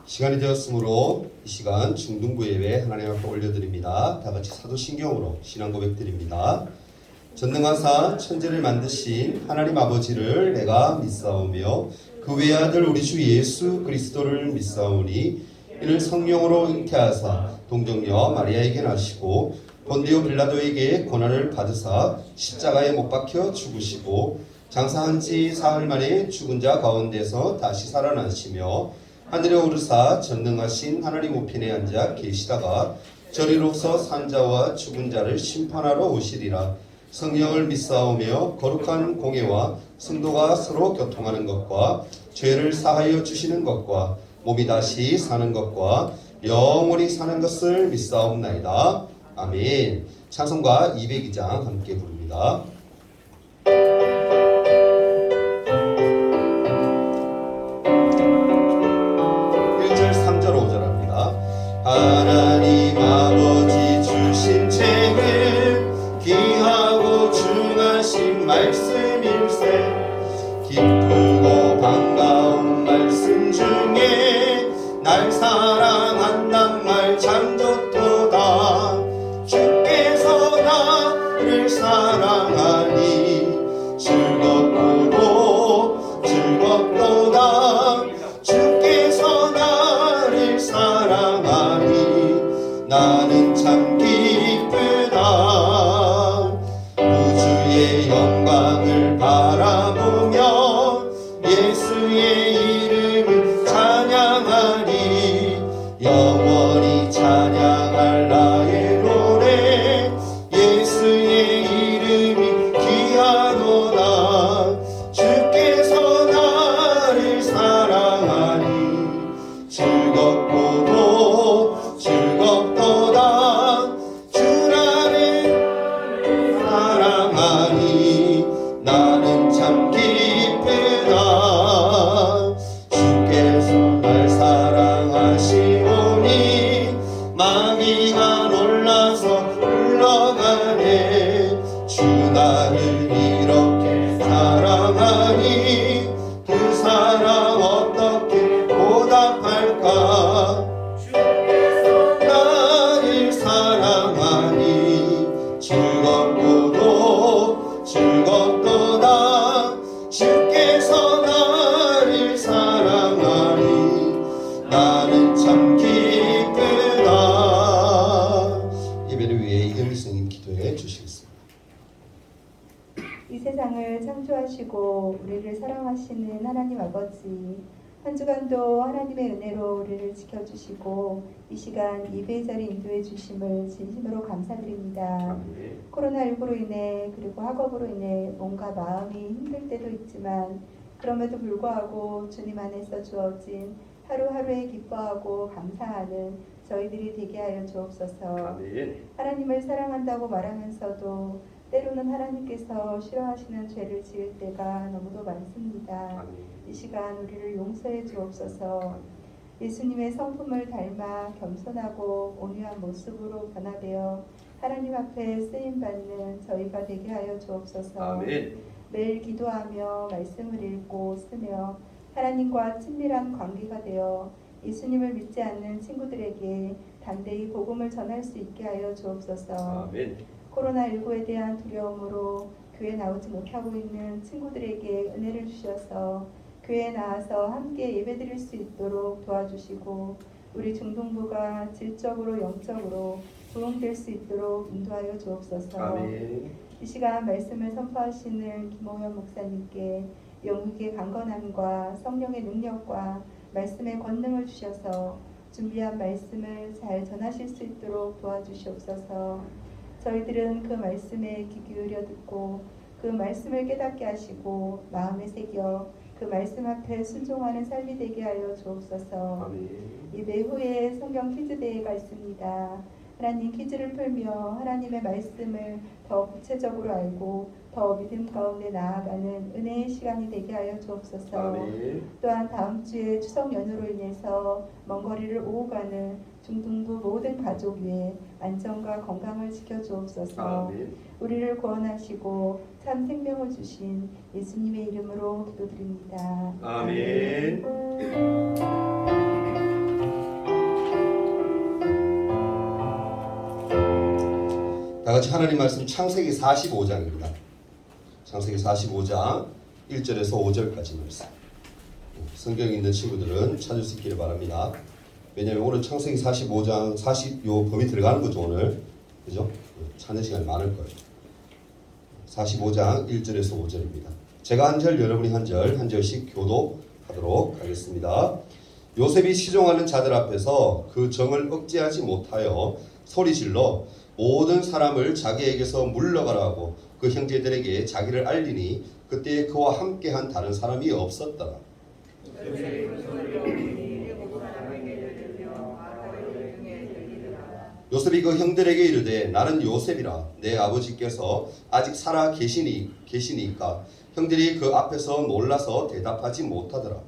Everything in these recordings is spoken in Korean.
시간이 되었으므로 이 시간 중등부 예배 하나님 앞에 올려드립니다. 다 같이 사도신경으로 신앙 고백 드립니다. 전능하사 천지를 만드신 하나님 아버지를 내가 믿사오며 그 외아들 우리 주 예수 그리스도를 믿사오니 이는 성령으로 잉태하사 동정녀 마리아에게 나시고 본디오 빌라도에게 고난을 받으사 십자가에 못 박혀 죽으시고 장사한 지 사흘 만에 죽은 자 가운데서 다시 살아나시며 하늘에 오르사 전능하신 하나님 우편에 앉아 계시다가 저리로서 산 자와 죽은 자를 심판하러 오시리라. 성령을 믿사오며 거룩한 공예와 성도가 서로 교통하는 것과 죄를 사하여 주시는 것과 몸이 다시 사는 것과 영원히 사는 것을 믿사옵나이다. 아멘. 찬송가 202장 함께 부릅니다. 1절 3절 5절 합니다. 하나님 아버지 주신 책은 귀하고 중하신 말씀일세. 기쁘고 반가운 말씀 중에 날 사랑한단 말 참 좋도다. 주께서 나를 사랑하니 즐겁고도 즐겁도다. 주께서 나를 사랑하니 나는 참 기쁘다. 우주의 영광을 바라보며 예수의 이름을 찬양하리. 영원히 찬양할 나의 노래 예수의 이름이 귀하도다. 주께서 나를 사랑하니 즐겁고도 즐겁도다. 주 나를 사랑하니 나는 참 기쁘다. 주께서 날 사랑하시오니 마귀가 놀라서 흘러가네. 주 나를 이렇게 사랑하니 그 사랑 어떻게 보답할까. 주께서 나를 사랑하니 즐겁고도 즐겁도다. 주께서 나를 사랑하니 나는 참 기쁘다. 예배를 위해 이경희 선생님 기도해 주시겠습니다. 이 세상을 창조하시고 우리를 사랑하시는 하나님 아버지, 한 주간도 하나님의 은혜로 우리를 지켜주시고 이 시간 예배의 자리 인도해 주심을 진심으로 감사드립니다. 코로나19로 인해 그리고 학업으로 인해 뭔가 마음이 힘들 때도 있지만 그럼에도 불구하고 주님 안에서 주어진 하루하루에 기뻐하고 감사하는 저희들이 되게 하여 주옵소서. 하나님을 사랑한다고 말하면서도 때로는 하나님께서 싫어하시는 죄를 지을 때가 너무도 많습니다. 이 시간 우리를 용서해 주옵소서. 예수님의 성품을 닮아 겸손하고 온유한 모습으로 변화되어 하나님 앞에 쓰임받는 저희가 되게 하여 주옵소서. 아멘. 매일 기도하며 말씀을 읽고 쓰며 하나님과 친밀한 관계가 되어 예수님을 믿지 않는 친구들에게 담대히 복음을 전할 수 있게 하여 주옵소서. 아멘. 코로나19에 대한 두려움으로 교회 나오지 못하고 있는 친구들에게 은혜를 주셔서 교회에 나와서 함께 예배드릴 수 있도록 도와주시고 우리 중동부가 질적으로 영적으로 부흥될 수 있도록 인도하여 주옵소서. 아멘. 이 시간 말씀을 선포하시는 김홍현 목사님께 영육의 강건함과 성령의 능력과 말씀의 권능을 주셔서 준비한 말씀을 잘 전하실 수 있도록 도와주시옵소서. 저희들은 그 말씀에 귀 기울여 듣고 그 말씀을 깨닫게 하시고 마음에 새겨 그 말씀 앞에 순종하는 삶이 되게 하여 주옵소서. 아멘. 예배 후에 성경 퀴즈 대회가 있습니다. 하나님 퀴즈를 풀며 하나님의 말씀을 더 구체적으로 알고 더 믿음 가운데 나아가는 은혜의 시간이 되게 하여 주옵소서. 아멘. 또한 다음 주에 추석 연휴로 인해서 먼 거리를 오고 가는 중등부 모든 가족 위에 안전과 건강을 지켜주옵소서. 아멘. 우리를 구원하시고 참 생명을 주신 예수님의 이름으로 기도드립니다. 아멘. 같이 하나님 말씀 창세기 45장입니다. 창세기 45장 1절에서 5절까지 말씀. 성경 있는 친구들은 찾을 수 있기를 바랍니다. 왜냐하면 오늘 창세기 45장 40요 범위 들어가는 거죠 오늘. 그죠? 찾는 시간이 많을 거예요. 45장 1절에서 5절입니다. 제가 한 절, 여러분이 한 절, 한 절씩 교독하도록 하겠습니다. 요셉이 시종하는 자들 앞에서 그 정을 억제하지 못하여 소리질러 모든 사람을 자기에게서 물러가라 하고 그 형제들에게 자기를 알리니 그때 그와 함께한 다른 사람이 없었더라. 요셉이 그 형들에게 이르되 나는 요셉이라 내 아버지께서 아직 살아 계시니까 형들이 그 앞에서 놀라서 대답하지 못하더라.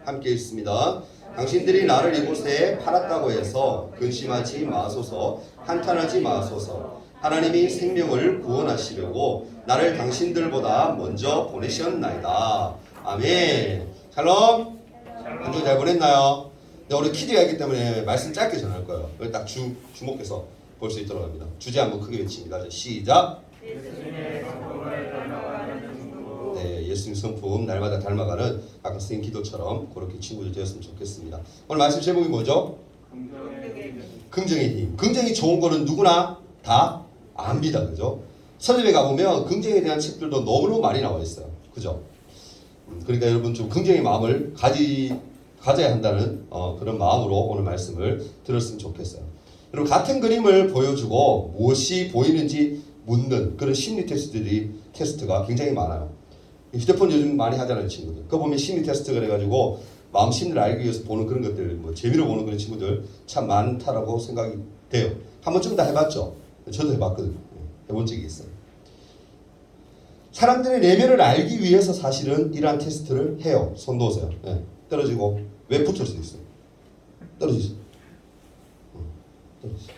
함께 읽습니다. 당신들이 나를 이곳에 팔았다고 해서 근심하지 마소서, 한탄하지 마소서. 하나님이 생명을 구원하시려고 나를 당신들보다 먼저 보내셨나이다. 아멘. 샬롬. 한 주 잘 보냈나요? 네, 오늘 퀴즈가 있기 때문에 말씀 짧게 전할 거예요. 여기 딱 주목해서 볼 수 있도록 합니다. 주제 한번 크게 외칩니다. 시작. 네, 예수님 성품 날마다 닮아가는 아까 선생님 기도처럼 그렇게 친구들 되었으면 좋겠습니다. 오늘 말씀 제목이 뭐죠? 긍정의 힘. 긍정이 좋은 거는 누구나 다 압니다. 그죠? 서점에 가보면 긍정에 대한 책들도 너무너무 많이 나와 있어요. 그죠? 그러니까 여러분 좀 긍정의 마음을 가져야 한다는 그런 마음으로 오늘 말씀을 들었으면 좋겠어요. 여러분 같은 그림을 보여주고 무엇이 보이는지 묻는 그런 심리 테스트가 굉장히 많아요. 휴대폰 요즘 많이 하잖아요, 친구들. 그거 보면 심리 테스트가 그래가지고 마음 심리를 알기 위해서 보는 그런 것들, 뭐 재미로 보는 그런 친구들 참 많다라고 생각이 돼요. 한 번쯤 다 해봤죠. 저도 해봤거든요. 해본 적이 있어요. 사람들의 내면을 알기 위해서 사실은 이러한 테스트를 해요. 손 놓으세요. 네. 떨어지고 왜 붙을 수도 있어요. 떨어지죠. 떨어지죠.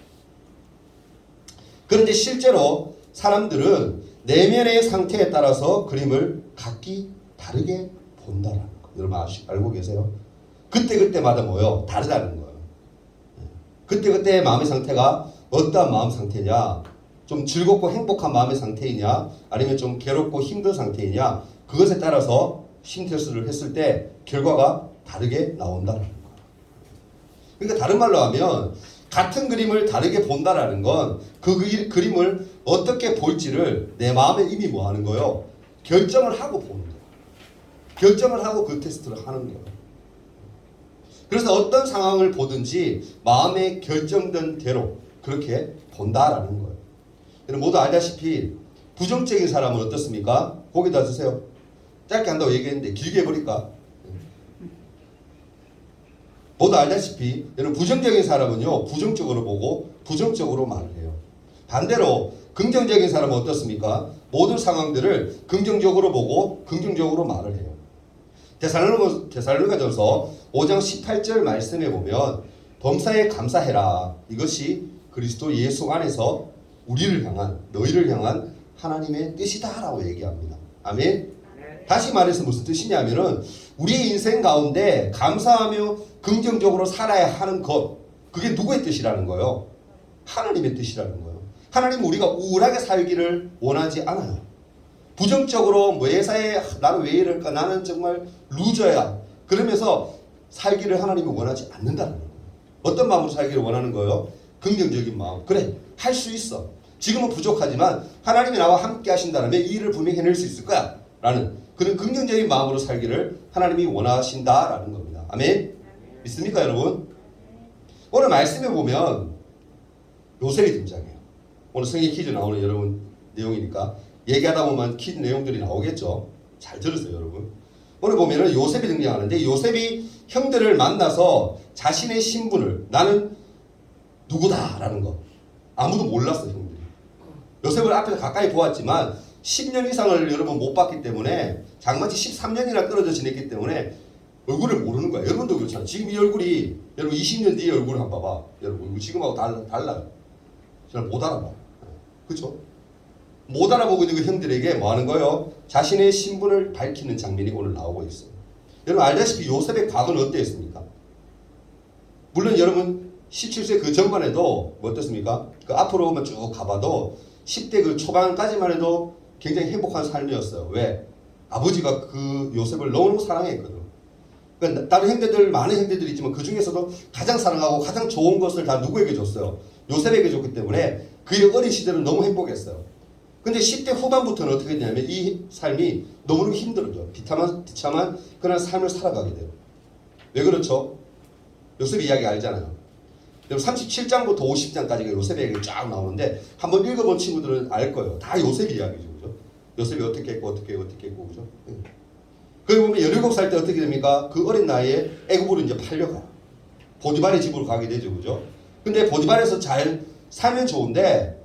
그런데 실제로 사람들은 내면의 상태에 따라서 그림을 각기 다르게 본다라는 거. 여러분 알고 계세요? 그때마다 뭐요? 다르다는 거예요. 그때의 마음의 상태가 어떠한 마음 상태냐? 좀 즐겁고 행복한 마음의 상태이냐? 아니면 좀 괴롭고 힘든 상태이냐? 그것에 따라서 심테스트를 했을 때 결과가 다르게 나온다는 거예요. 그러니까 다른 말로 하면 같은 그림을 다르게 본다라는 건 그 그림을 어떻게 볼지를 내 마음에 이미 뭐 하는 거예요? 결정을 하고 보는 거예요. 결정을 하고 그 테스트를 하는 거예요. 그래서 어떤 상황을 보든지 마음에 결정된 대로 그렇게 본다라는 거예요. 여러분 모두 알다시피 부정적인 사람은 어떻습니까? 고개다 주세요. 짧게 한다고 얘기했는데 길게 해버릴까? 모두 알다시피 여러분 부정적인 사람은요 부정적으로 보고 부정적으로 말을 해요. 반대로 긍정적인 사람은 어떻습니까? 모든 상황들을 긍정적으로 보고 긍정적으로 말을 해요. 데살로니가전서 5장 18절 말씀에 보면 범사에 감사해라. 이것이 그리스도 예수 안에서 우리를 향한 너희를 향한 하나님의 뜻이다라고 얘기합니다. 아멘. 다시 말해서 무슨 뜻이냐면은 우리의 인생 가운데 감사하며 긍정적으로 살아야 하는 것, 그게 누구의 뜻이라는 거예요? 하나님의 뜻이라는 거예요. 하나님은 우리가 우울하게 살기를 원하지 않아요. 부정적으로 매사에 나는 왜 이럴까? 나는 정말 루저야. 그러면서 살기를 하나님이 원하지 않는다는 거예요. 어떤 마음으로 살기를 원하는 거예요? 긍정적인 마음. 그래, 할 수 있어. 지금은 부족하지만 하나님이 나와 함께 하신다면 이 일을 분명히 해낼 수 있을 거야. 라는 그런 긍정적인 마음으로 살기를 하나님이 원하신다라는 겁니다. 아멘? 믿습니까 여러분? 오늘 말씀에 보면 요셉이 등장해요. 오늘 성경 퀴즈 나오는 여러분 내용이니까 얘기하다 보면 퀴즈 내용들이 나오겠죠. 잘 들으세요 여러분. 오늘 보면은 요셉이 등장하는데 요셉이 형들을 만나서 자신의 신분을 나는 누구다라는 거 아무도 몰랐어 형들이. 요셉을 앞에서 가까이 보았지만 10년 이상을 여러분 못 봤기 때문에 장마치 13년이나 떨어져 지냈기 때문에 얼굴을 모르는 거야. 여러분도 그렇잖아요. 지금 이 얼굴이 여러분 20년 뒤에 얼굴을 한번 봐봐. 여러분 지금하고 달라요. 잘 못 알아봐. 그렇죠? 못 알아보고 있는 그 형들에게 뭐 하는 거예요? 자신의 신분을 밝히는 장면이 오늘 나오고 있어요. 여러분 알다시피 요셉의 과거는 어땠습니까? 물론 여러분 17세 그 전만 해도 뭐 어떻습니까? 그 앞으로만 쭉 가봐도 10대 그 초반까지만 해도 굉장히 행복한 삶이었어요. 왜? 아버지가 그 요셉을 너무 사랑했거든. 그러니까 다른 형제들 많은 형제들이 있지만 그 중에서도 가장 사랑하고 가장 좋은 것을 다 누구에게 줬어요? 요셉에게 줬기 때문에 그의 어린 시절은 너무 행복했어요. 근데 10대 후반부터는 어떻게 되냐면 이 삶이 너무너무 힘들어져. 비참한 그런 삶을 살아가게 돼요. 왜 그렇죠? 요셉 이야기 알잖아요. 37장부터 50장까지가 요셉의 이야기 쫙 나오는데 한번 읽어본 친구들은 알 거예요. 다 요셉 이야기죠. 그죠? 요셉이 어떻게 했고 그죠? 거기 보면 17살 때 어떻게 됩니까? 그 어린 나이에 애굽으로 이제 팔려가요. 보디발의 집으로 가게 되죠. 그죠? 근데 보디발에서 잘 살면 좋은데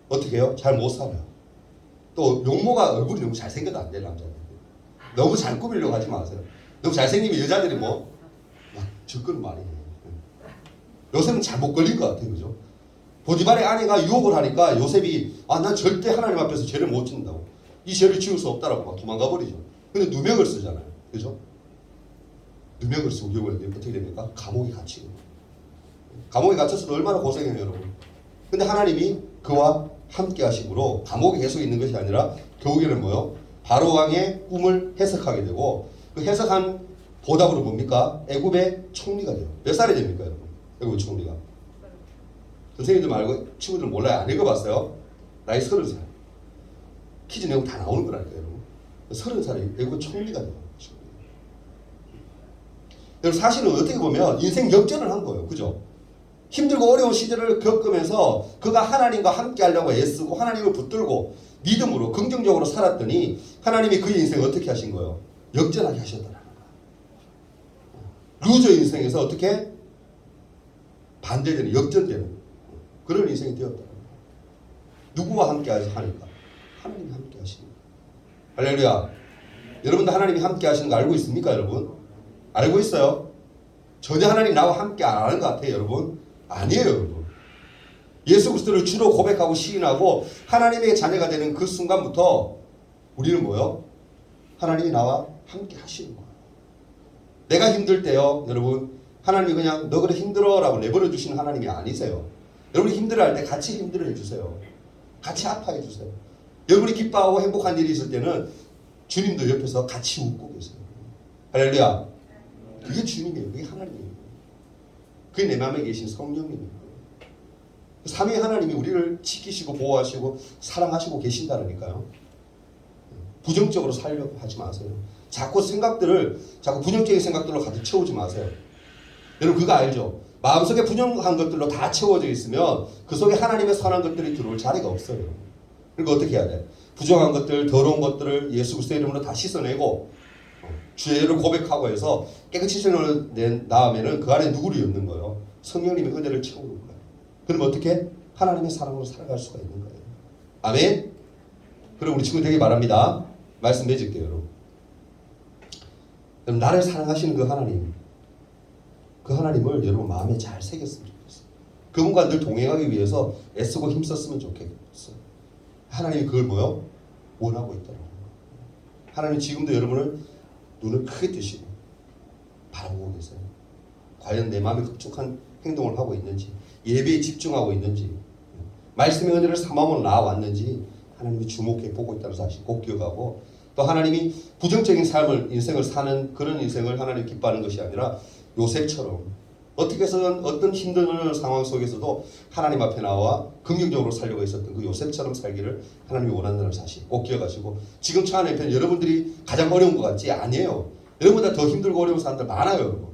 어떻게 해요? 잘 못 살아요. 또 용모가 얼굴이 너무 잘생겨도 안 돼요. 남자들. 너무 잘 꾸미려고 하지 마세요. 너무 잘생기면 여자들이 막 접근을 많이 해요. 요셉은 잘못 걸린 것 같아요. 그죠? 보디발의 아내가 유혹을 하니까 요셉이 난 절대 하나님 앞에서 죄를 못 짓는다고. 이 죄를 지울 수 없다라고 막 도망가 버리죠. 근데 누명을 쓰잖아요. 그죠? 누명을 쓰고 결국에 어떻게 됩니까? 감옥에 갇히고. 감옥에 갇혔어도 얼마나 고생해요, 여러분. 근데 하나님이 그와 함께 하심으로 감옥에 계속 있는 것이 아니라 결국에는 뭐요? 바로 왕의 꿈을 해석하게 되고 그 해석한 보답으로 뭡니까? 애굽의 총리가 돼요. 몇 살이 됩니까, 여러분? 애굽 총리가. 선생님들 말고 친구들 몰라요. 안 읽어봤어요? 나이 30살. 퀴즈 내용 다 나오는 거라니까요, 여러분. 30살이 애굽 총리가 돼요. 여러분 사실은 어떻게 보면 인생 역전을 한 거예요. 그죠? 힘들고 어려운 시절을 겪으면서 그가 하나님과 함께 하려고 애쓰고 하나님을 붙들고 믿음으로 긍정적으로 살았더니 하나님이 그의 인생을 어떻게 하신 거예요? 역전하게 하셨다는 거예요. 루저 인생에서 어떻게 반대되는 역전되는 그런 인생이 되었다는 거예요. 누구와 함께 하니까? 하나님이 함께 하시는 거예요. 할렐루야. 여러분도 하나님이 함께 하시는 거 알고 있습니까, 여러분? 알고 있어요? 전혀 하나님 나와 함께 안 하는 것 같아요, 여러분. 아니에요, 여러분. 예수 그리스도를 주로 고백하고 시인하고 하나님의 자녀가 되는 그 순간부터 우리는 뭐요? 하나님이 나와 함께 하시는 거예요. 내가 힘들 때요, 여러분, 하나님이 그냥 너 그래 힘들어라고 내버려 주시는 하나님이 아니세요. 여러분이 힘들어할 때 같이 힘들어해 주세요. 같이 아파해 주세요. 여러분이 기뻐하고 행복한 일이 있을 때는 주님도 옆에서 같이 웃고 계세요. 할렐루야. 그게 주님이에요. 그게 하나님이에요. 그게 내 마음에 계신 성령님이에요. 삼위 하나님이 우리를 지키시고 보호하시고 사랑하시고 계신다니까요. 부정적으로 살려고 하지 마세요. 자꾸 부정적인 생각들로 가득 채우지 마세요. 여러분 그거 알죠? 마음속에 부정한 것들로 다 채워져 있으면 그 속에 하나님의 선한 것들이 들어올 자리가 없어요. 그러니까 어떻게 해야 돼? 부정한 것들, 더러운 것들을 예수 그리스도의 이름으로 다 씻어내고 죄를 고백하고 해서 깨끗이 씻어낸 다음에는 그 안에 누구를 엮는 거예요? 성령님의 은혜를 채우는 거예요. 그럼 어떻게? 하나님의 사랑으로 살아갈 수가 있는 거예요. 아멘? 그럼 우리 친구들에게 말합니다. 말씀 맺을게요, 여러분. 그럼 나를 사랑하시는 그 하나님을 여러분 마음에 잘 새겼으면 좋겠어요. 그분과 늘 동행하기 위해서 애쓰고 힘썼으면 좋겠어요. 하나님이 그걸 뭐요? 원하고 있다는 거예요. 하나님 지금도 여러분을 눈을 크게 뜨시고 바라보고 계세요. 과연 내 마음에 흡족한 행동을 하고 있는지, 예배에 집중하고 있는지, 말씀의 은혜를 삼아으로 나아왔는지 하나님이 주목해 보고 있다는 사실 꼭 기억하고, 또 하나님이 부정적인 인생을 사는 그런 인생을 하나님 기뻐하는 것이 아니라 요셉처럼 어떻게 해서든 어떤 힘든 상황 속에서도 하나님 앞에 나와 긍정적으로 살려고 했었던 그 요셉처럼 살기를 하나님이 원한다는 사실 꼭 기억하시고, 지금 차 안에 편 여러분들이 가장 어려운 것 같지? 아니에요. 여러분보다 더 힘들고 어려운 사람들 많아요. 여러분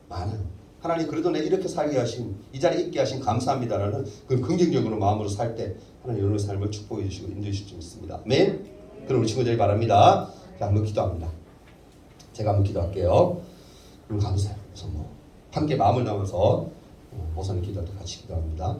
많아요. 하나님 그래도 내 이렇게 살게 하신, 이 자리에 있게 하신 감사합니다라는 그 긍정적으로 마음으로 살 때 하나님 여러분의 삶을 축복해 주시고 인도해 주실 줄 믿습니다. 아멘. 그럼 우리 친구들이 바랍니다. 자, 한번 기도합니다. 제가 한번 기도할게요. 그럼 감사해요. 그래서 함께 마음을 나눠서 모선의 기도할 때 같이 기도합니다.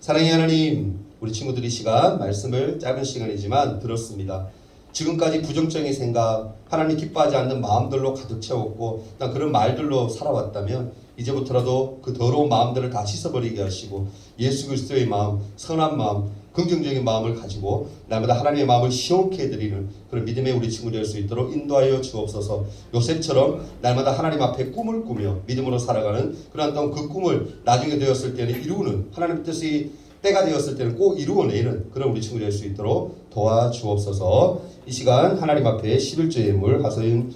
사랑의 하나님, 우리 친구들이 시간 말씀을 짧은 시간이지만 들었습니다. 지금까지 부정적인 생각, 하나님 기뻐하지 않는 마음들로 가득 채웠고 그런 말들로 살아왔다면 이제부터라도 그 더러운 마음들을 다 씻어버리게 하시고 예수 그리스도의 마음, 선한 마음, 긍정적인 마음을 가지고 날마다 하나님의 마음을 시원케 해드리는 그런 믿음의 우리 친구 될 수 있도록 인도하여 주옵소서. 요셉처럼 날마다 하나님 앞에 꿈을 꾸며 믿음으로 살아가는 그런 어떤 그 꿈을 나중에 되었을 때는 이루는 하나님 뜻이 때가 되었을 때는 꼭 이루어내는 그런 우리 친구 될 수 있도록 도와주옵소서. 이 시간 하나님 앞에 11조 예물 하소연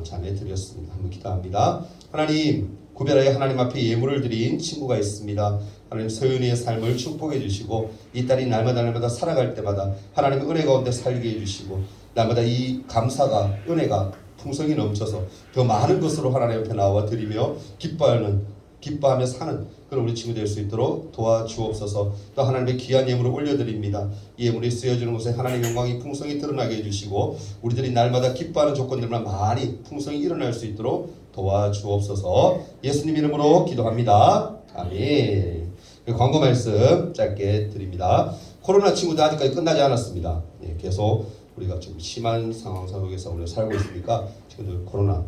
자매 드렸습니다. 한번 기도합니다. 하나님, 구별하여 하나님 앞에 예물을 드린 친구가 있습니다. 하나님, 서윤이의 삶을 축복해 주시고 이 딸이 날마다 살아갈 때마다 하나님의 은혜 가운데 살게 해주시고 날마다 이 감사가 은혜가 풍성이 넘쳐서 더 많은 것으로 하나님 앞에 나와 드리며 기뻐하며 사는 그런 우리 친구 될 수 있도록 도와주옵소서. 또 하나님의 귀한 예물을 올려드립니다. 이 예물이 쓰여지는 곳에 하나님의 영광이 풍성히 드러나게 해주시고 우리들이 날마다 기뻐하는 조건들만 많이 풍성히 일어날 수 있도록 도와주옵소서. 예수님 이름으로 기도합니다. 아멘. 광고 말씀 짧게 드립니다. 코로나 친구들 아직까지 끝나지 않았습니다. 계속 우리가 좀 심한 상황 속에서 우리가 살고 있으니까 친구들 코로나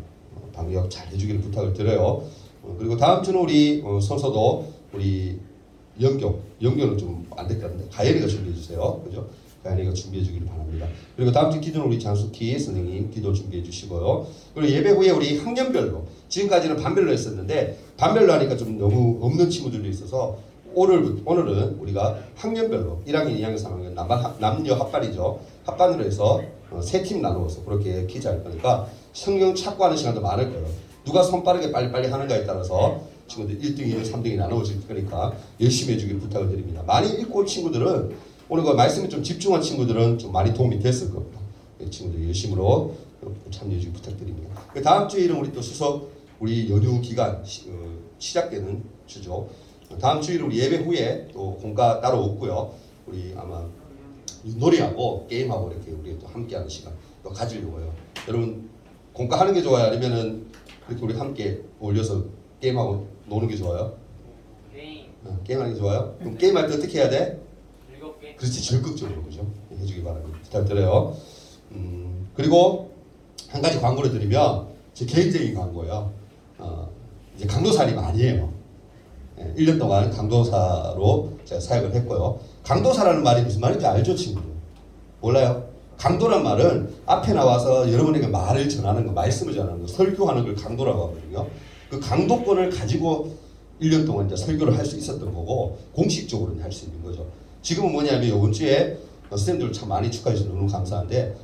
방역 잘 해주기를 부탁을 드려요. 그리고 다음 주는 우리 선서도 우리 연교는 좀 안 될 것 같은데 가연이가 준비해 주세요. 그죠? 가연이가 준비해 주기를 바랍니다. 그리고 다음 주 기도는 우리 장숙희 선생님 기도 준비해 주시고요. 그리고 예배 후에 우리 학년별로 지금까지는 반별로 했었는데 반별로 하니까 좀 너무 없는 친구들도 있어서 오늘은 우리가 학년별로 1학년, 2학년, 3학년 남녀 합반이죠. 합반으로 해서 세 팀 나누어서 그렇게 기자할 거니까 성경 찾고 하는 시간도 많을 거예요. 누가 손 빠르게 빨리빨리 하는가에 따라서 친구들 1등, 2등, 3등이 나눠질 거니까 열심히 해주길 부탁을 드립니다. 많이 읽고 온 친구들은 오늘 그 말씀에 좀 집중한 친구들은 좀 많이 도움이 됐을 겁니다. 친구들 열심으로 참여해 주길 부탁드립니다. 그 다음 주일은 우리 또 수석 우리 연휴 기간 시작되는 주죠. 다음 주일은 우리 예배 후에 또 공과 따로 없고요. 우리 아마 놀이하고 게임하고 이렇게 우리 또 함께하는 시간 또 가지려고 해요. 여러분 공과 하는 게 좋아요? 아니면은 이렇게 우리 함께 어울려서 게임하고 노는 게 좋아요? 게임하는 게 좋아요? 그럼 게임할 때 어떻게 해야 돼? 즐겁게. 그렇지, 적극적으로 그죠? 해주기 바랍니다. 부탁드려요. 그리고 한 가지 광고를 드리면 제 개인적인 광고예요. 이제 강도사님 아니에요. 1년 동안 강도사로 제가 사역을 했고요. 강도사라는 말이 무슨 말인지 알죠, 친구들? 몰라요? 강도란 말은 앞에 나와서 여러분에게 말을 전하는 거, 말씀을 전하는 거, 설교하는 걸 강도라고 하거든요. 그 강도권을 가지고 1년 동안 이제 설교를 할 수 있었던 거고 공식적으로는 할 수 있는 거죠. 지금은 뭐냐면 이번 주에 선생님들 참 많이 축하해 주셔서 너무 감사한데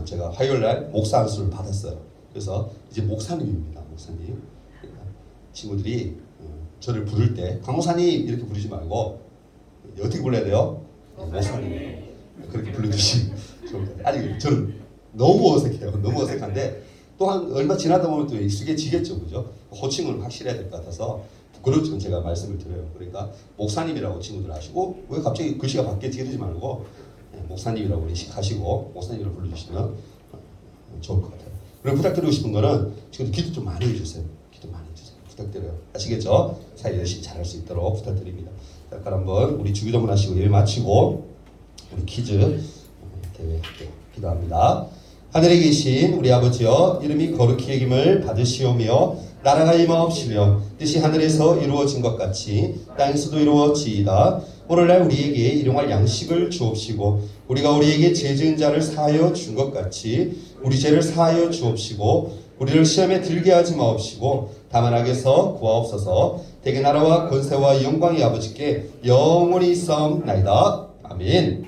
제가 화요일날 목사 안수를 받았어요. 그래서 이제 목사님입니다. 목사님. 그러니까 친구들이 저를 부를 때 강목사님 이렇게 부르지 말고 어떻게 불러야 돼요? 목사님. 그렇게 불러주시면 아니 저는 너무 어색해요. 너무 어색한데 또한 얼마 지나다 보면 또 익숙해지겠죠, 그죠? 호칭은 확실해야 될 것 같아서 그렇죠. 제가 말씀을 드려요. 그러니까 목사님이라고 친구들 아시고 왜 갑자기 글씨가 바뀌지 그러지 말고 목사님이라고 인식하시고 목사님으로 불러주시면 좋을 것 같아요. 그리고 부탁드리고 싶은 거는 지금 기도 좀 많이 해주세요. 기도 많이 해주세요. 부탁드려요. 아시겠죠? 사회 열심히 잘할 수 있도록 부탁드립니다. 자, 그럼 한번 우리 주기도문 하시고 예배 마치고 우리 퀴즈 대회 할게요. 기도합니다. 하늘에 계신 우리 아버지여, 이름이 거룩히 여김을 받으시오며 나라가 임하옵시며 뜻이 하늘에서 이루어진 것 같이 땅에서도 이루어지이다. 오늘날 우리에게 일용할 양식을 주옵시고 우리가 우리에게 죄 지은 자를 사하여 준 것 같이 우리 죄를 사하여 주옵시고 우리를 시험에 들게 하지 마옵시고 다만 악에서 구하옵소서. 대개 나라와 권세와 영광이 아버지께 영원히 있사옵나이다. 아멘.